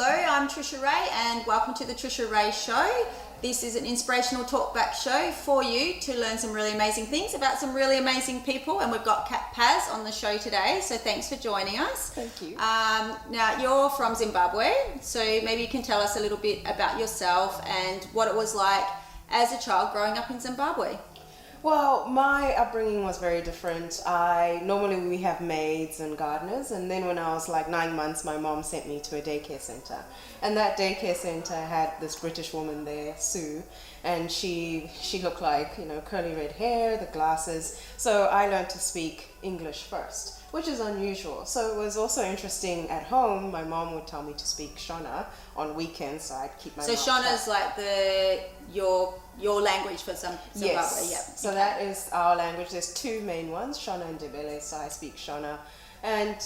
Hello, I'm Tricia Ray and welcome to the Tricia Ray Show. This is an inspirational talkback show for you to learn some really amazing things about some really amazing people, and we've got Paz on the show today, so thanks for joining us. Thank you. Now, you're from Zimbabwe, so maybe you can tell us a little bit about yourself and what it was like as a child growing up in Zimbabwe. Well, my upbringing was very different. Normally we have maids and gardeners, and then when I was like 9 months, my mom sent me to a daycare center. And that daycare center had this British woman there, Sue, and she looked like, curly red hair, the glasses. So I learned to speak English first, which is unusual. So it was also interesting at home. My mom would tell me to speak Shona on weekends, so I'd keep my mouth shut. So Shona's like your language for Zimbabwe. Yes. Yeah. So that is our language. There's two main ones, Shona and Ndebele, so I speak Shona. And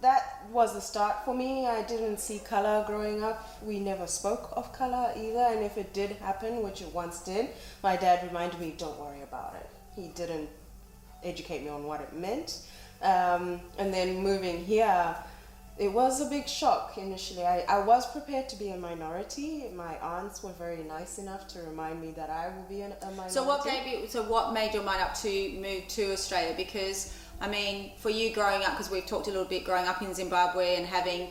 that was the start for me. I didn't see color growing up. We never spoke of color either, and if it did happen, which it once did, my dad reminded me, don't worry about it. He didn't educate me on what it meant. And then moving here, it was a big shock initially. I was prepared to be a minority. My aunts were very nice enough to remind me that I will be a minority. So what made your mind up to move to Australia? Because, I mean, for you growing up, because we've talked a little bit growing up in Zimbabwe and having,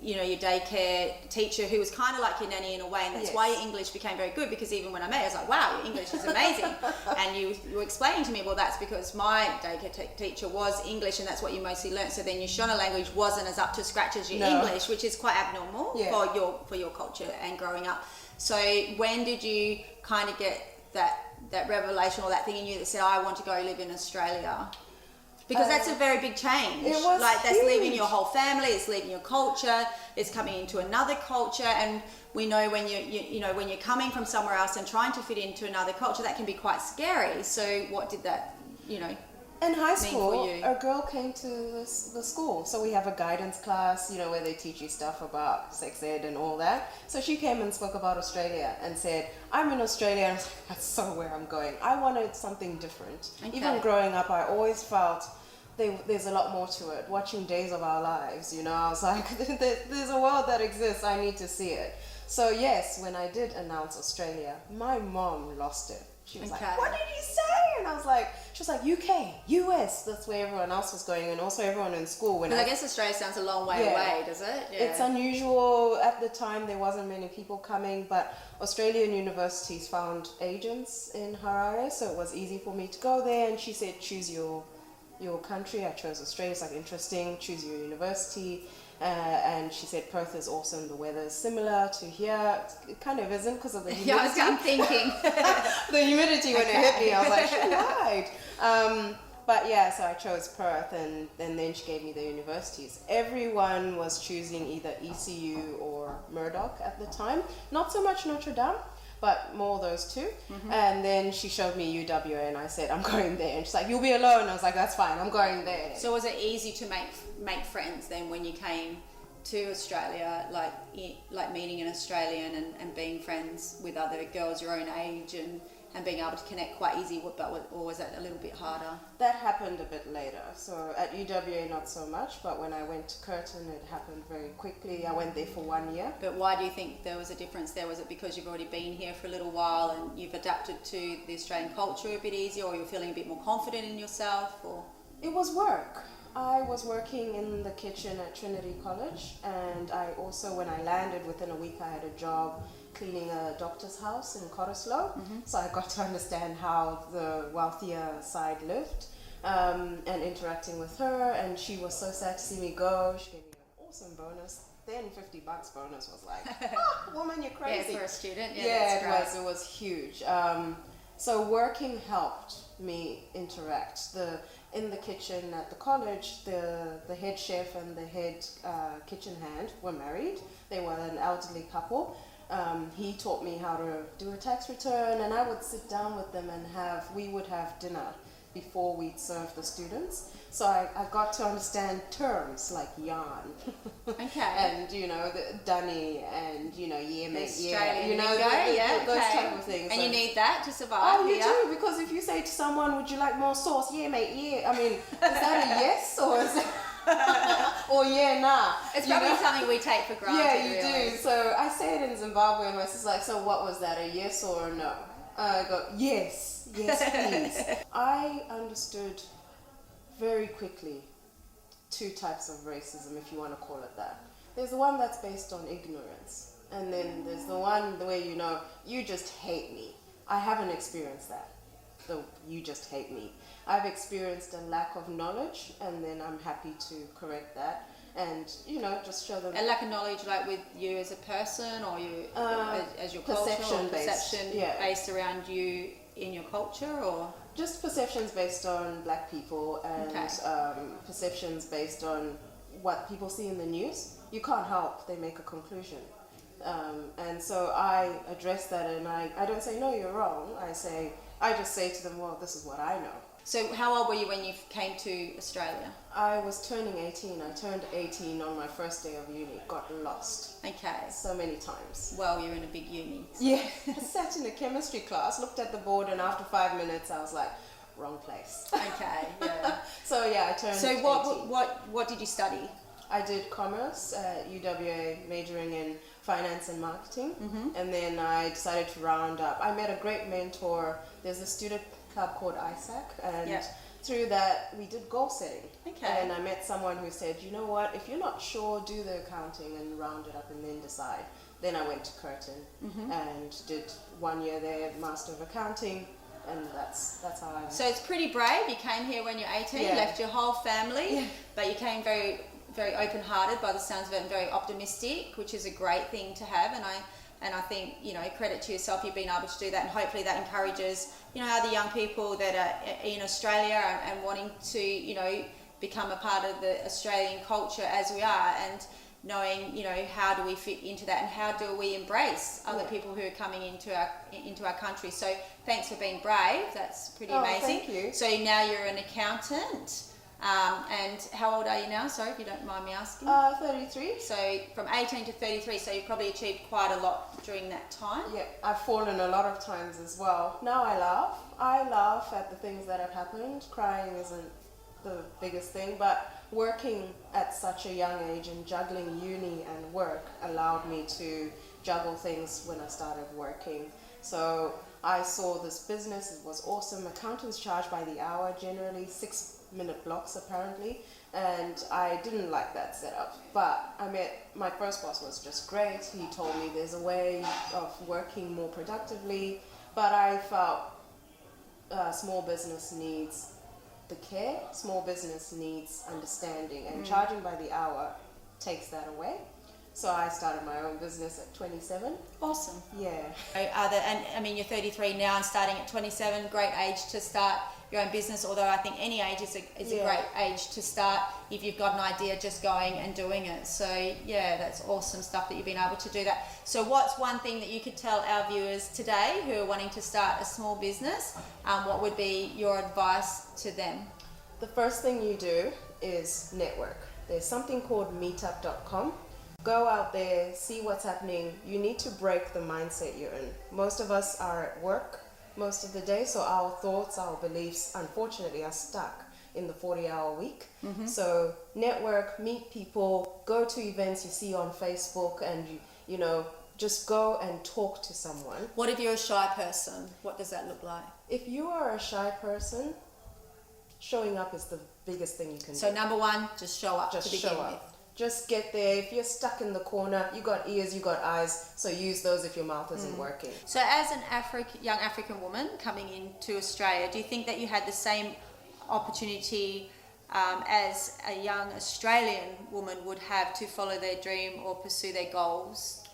your daycare teacher who was kind of like your nanny in a way, and that's why your English became very good, because even when I met you, I was like, wow, your English is amazing. And you were explaining to me, well, that's because my daycare teacher was English and that's what you mostly learnt. So then your Shona language wasn't as up to scratch as your English, which is quite abnormal for your culture and growing up. So when did you kind of get that revelation or that thing in you that said, I want to go live in Australia? Because that's a very big change. It was that's huge. Leaving your whole family, it's leaving your culture, it's coming into another culture, and we know when when you're coming from somewhere else and trying to fit into another culture, that can be quite scary. So what did that, in high mean school, for you? a girl came to the school. So we have a guidance class, where they teach you stuff about sex ed and all that. So she came and spoke about Australia and said, I'm in Australia. And I was like, that's so where I'm going. I wanted something different. Okay. Even growing up, I always felt there's a lot more to it. Watching Days of Our Lives, I was like, there's a world that exists. I need to see it. So yes, when I did announce Australia, my mom lost it. She was like, what did you say? And she was like, UK, US. That's where everyone else was going, and also everyone in school. Because I guess Australia sounds a long way away, does it? Yeah. It's unusual. At the time, there wasn't many people coming, but Australian universities found agents in Harare, so it was easy for me to go there. And she said, choose your country. I chose Australia. It's like, interesting. Choose your university. And she said Perth is awesome, the weather is similar to here. It kind of isn't because of the humidity. I'm thinking. The humidity when it hit me, I was like, she lied. But yeah, so I chose Perth, and then she gave me the universities. Everyone was choosing either ECU or Murdoch at the time. Not so much Notre Dame, but more those two. Mm-hmm. And then she showed me UWA, and I said, I'm going there. And she's like, you'll be alone. I was like, that's fine, I'm going there. So was it easy to make friends then when you came to Australia, like meeting an Australian and being friends with other girls your own age and being able to connect quite easy, or was that a little bit harder? That happened a bit later. So at UWA, not so much, but when I went to Curtin, it happened very quickly. I went there for 1 year. But why do you think there was a difference there? Was it because you've already been here for a little while and you've adapted to the Australian culture a bit easier, or you're feeling a bit more confident in yourself? Or it was work. I was working in the kitchen at Trinity College, and I also, when I landed, within a week I had a job cleaning a doctor's house in Cottesloe. Mm-hmm. So I got to understand how the wealthier side lived, and interacting with her, and she was so sad to see me go. She gave me an awesome bonus. Then $50 bonus was like, woman, you're crazy. Yeah, for a student. It was huge. So working helped me interact. In the kitchen at the college, the head chef and the head kitchen hand were married. They were an elderly couple. He taught me how to do a tax return, and I would sit down with them and we would have dinner before we'd serve the students. So I got to understand terms like yarn, and the dunny, and yeah mate, yeah, those type of things. And you need that to survive. Oh, you do, because if you say to someone, "Would you like more sauce?" Yeah, mate. Yeah. I mean, is that a yes or is it? or yeah, nah. It's probably something we take for granted. Yeah, you really. do. So I say it in Zimbabwe, and my sister's like, so what was that, a yes or a no? I go, yes, please. I understood very quickly two types of racism, if you want to call it that. There's the one that's based on ignorance, and then there's the one where you just hate me. I haven't experienced that. You just hate me. I've experienced a lack of knowledge, and then I'm happy to correct that, and just show them. A lack of knowledge, like with you as a person, or you as your perception culture, or perception based, based around you in your culture, or just perceptions based on black people, and perceptions based on what people see in the news. You can't help; they make a conclusion. And so I address that, and I don't say, no, you're wrong. I just say to them, well, this is what I know. So how old were you when you came to Australia? I was turning 18. I turned 18 on my first day of uni. Got lost. Okay. So many times. Well, you're in a big uni. So. Yeah. I sat in a chemistry class, looked at the board, and after 5 minutes, I was like, wrong place. Okay, yeah. So yeah, I turned 18. What did you study? I did commerce at UWA, majoring in finance and marketing, and then I decided to round up. I met a great mentor. There's a student club called ISAC, and through that we did goal setting. Okay. And I met someone who said, you know what, if you're not sure, do the accounting and round it up and then decide. Then I went to Curtin and did 1 year there, Master of Accounting, and that's how I. So it's pretty brave. You came here when you're 18, left your whole family, but you came very open-hearted by the sounds of it, and very optimistic, which is a great thing to have. And I think, credit to yourself, you've been able to do that, and hopefully that encourages, other young people that are in Australia and wanting to, become a part of the Australian culture as we are, and knowing, how do we fit into that, and how do we embrace other people who are coming into our country. So thanks for being brave. That's pretty amazing. Thank you. So now you're an accountant. And how old are you now? Sorry, if you don't mind me asking. 33. So from 18 to 33, so you've probably achieved quite a lot during that time. Yeah, I've fallen a lot of times as well. Now I laugh. I laugh at the things that have happened. Crying isn't the biggest thing, but working at such a young age and juggling uni and work allowed me to juggle things when I started working. So I saw this business. It was awesome. Accountants charge by the hour, generally 6-minute blocks apparently, and I didn't like that setup. But my first boss was just great. He told me there's a way of working more productively, but I felt small business needs the care, small business needs understanding, and charging by the hour takes that away. So I started my own business at 27. Awesome. Yeah. You're 33 now, and starting at 27, great age to start your own business, although I think any age is a great age to start if you've got an idea, just going and doing it. So yeah, that's awesome stuff that you've been able to do that. So what's one thing that you could tell our viewers today who are wanting to start a small business? What would be your advice to them? The first thing you do is network. There's something called meetup.com. Go out there, see what's happening. You need to break the mindset you're in. Most of us are at work most of the day, so our thoughts, our beliefs, unfortunately, are stuck in the 40-hour week. So network, meet people, go to events you see on Facebook, and just go and talk to someone. What if you're a shy person? What does that look like? If you are a shy person, showing up is the biggest thing you can do. So number one, just show up. Just to begin show up. with. Just get there. If you're stuck in the corner, you got ears, you got eyes, so use those if your mouth isn't working. So as an young African woman coming into Australia, do you think that you had the same opportunity as a young Australian woman would have to follow their dream or pursue their goals?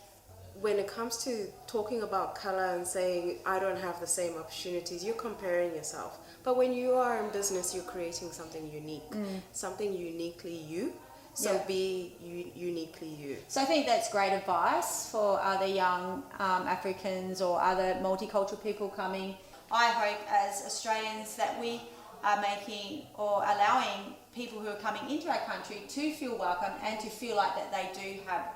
When it comes to talking about color and saying, I don't have the same opportunities, you're comparing yourself. But when you are in business, you're creating something unique, something uniquely you. So be uniquely you. So I think that's great advice for other young Africans or other multicultural people coming. I hope as Australians that we are making or allowing people who are coming into our country to feel welcome and to feel like that they do have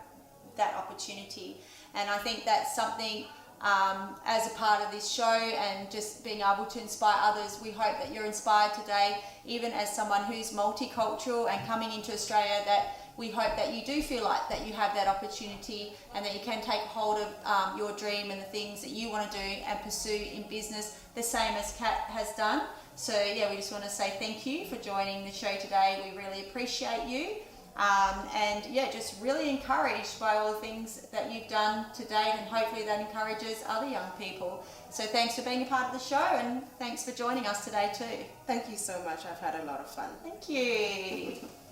that opportunity. And I think that's something as a part of this show and just being able to inspire others. We hope that you're inspired today, even as someone who's multicultural and coming into Australia, that we hope that you do feel like that you have that opportunity and that you can take hold of your dream and the things that you want to do and pursue in business, the same as Kat has done. So yeah, we just want to say thank you for joining the show today. We really appreciate you. And yeah, just really encouraged by all the things that you've done to date, and hopefully that encourages other young people. So thanks for being a part of the show, and thanks for joining us today too. Thank you so much. I've had a lot of fun. Thank you.